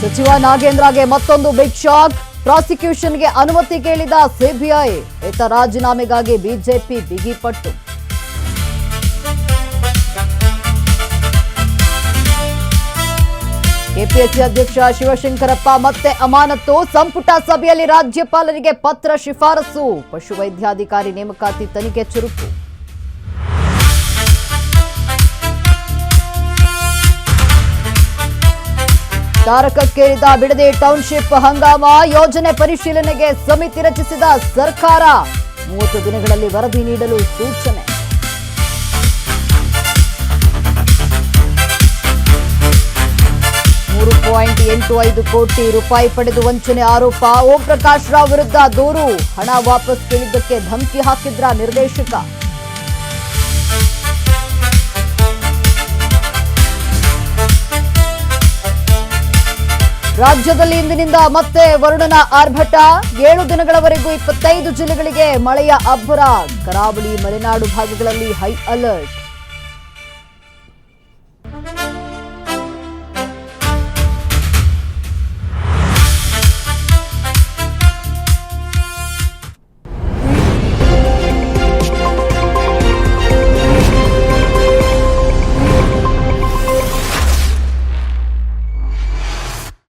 ಸಚಿವ ನಾಗೇಂದ್ರಗೆ ಮತ್ತೊಂದು big shock. ಪ್ರಾಸಿಕ್ಯೂಷನ್ಗೆ ಅನುಮತಿ ಕೇಳಿದ ಸಿಬಿಐ. ಈತ ರಾಜೀನಾಮೆಗಾಗಿ ಬಿಜೆಪಿ ಬಿಗಿಪಟ್ಟು. ಕೆಪಿಎಸ್ಸಿ ಅಧ್ಯಕ್ಷ ಶಿವಶಂಕರಪ್ಪ ಮತ್ತೆ ಅಮಾನತು. ಸಂಪುಟ ಸಭೆಯಲ್ಲಿ ರಾಜ್ಯಪಾಲರಿಗೆ ಪತ್ರ ಶಿಫಾರಸು. ಪಶುವೈದ್ಯಾಧಿಕಾರಿ ನೇಮಕಾತಿ ತನಿಖೆ ಚುರುಕು. ತಾರಕಕ್ಕೇರಿದ ಬಿಡದಿ ಟೌನ್ಶಿಪ್ ಹಂಗಾಮ. ಯೋಜನೆ ಪರಿಶೀಲನೆಗೆ ಸಮಿತಿ ರಚಿಸಿದ ಸರ್ಕಾರ. 30 ದಿನಗಳಲ್ಲಿ ವರದಿ ನೀಡಲು ಸೂಚನೆ. $3.85 ಕೋಟಿ ರೂಪಾಯಿ ಪಡೆದು ವಂಚನೆ ಆರೋಪ. ಓಂ ಪ್ರಕಾಶ್ ರಾವ್ ವಿರುದ್ಧ ದೂರು. ಹಣ ವಾಪಸ್ ಕೇಳಿದ್ದಕ್ಕೆ ಧಮಕಿ ಹಾಕಿದ್ರ ನಿರ್ದೇಶಕ. ರಾಜ್ಯದಲ್ಲಿ ಇಂದಿನಿಂದ ಮತ್ತೆ ವರುಣನ ಆರ್ಭಟ. 7 ದಿನಗಳವರೆಗೂ 25 ಜಿಲ್ಲೆಗಳಿಗೆ ಮಳೆಯ ಅಬ್ಬರ. ಕರಾವಳಿ ಮಲೆನಾಡು ಭಾಗಗಳಲ್ಲಿ ಹೈ ಅಲರ್ಟ್.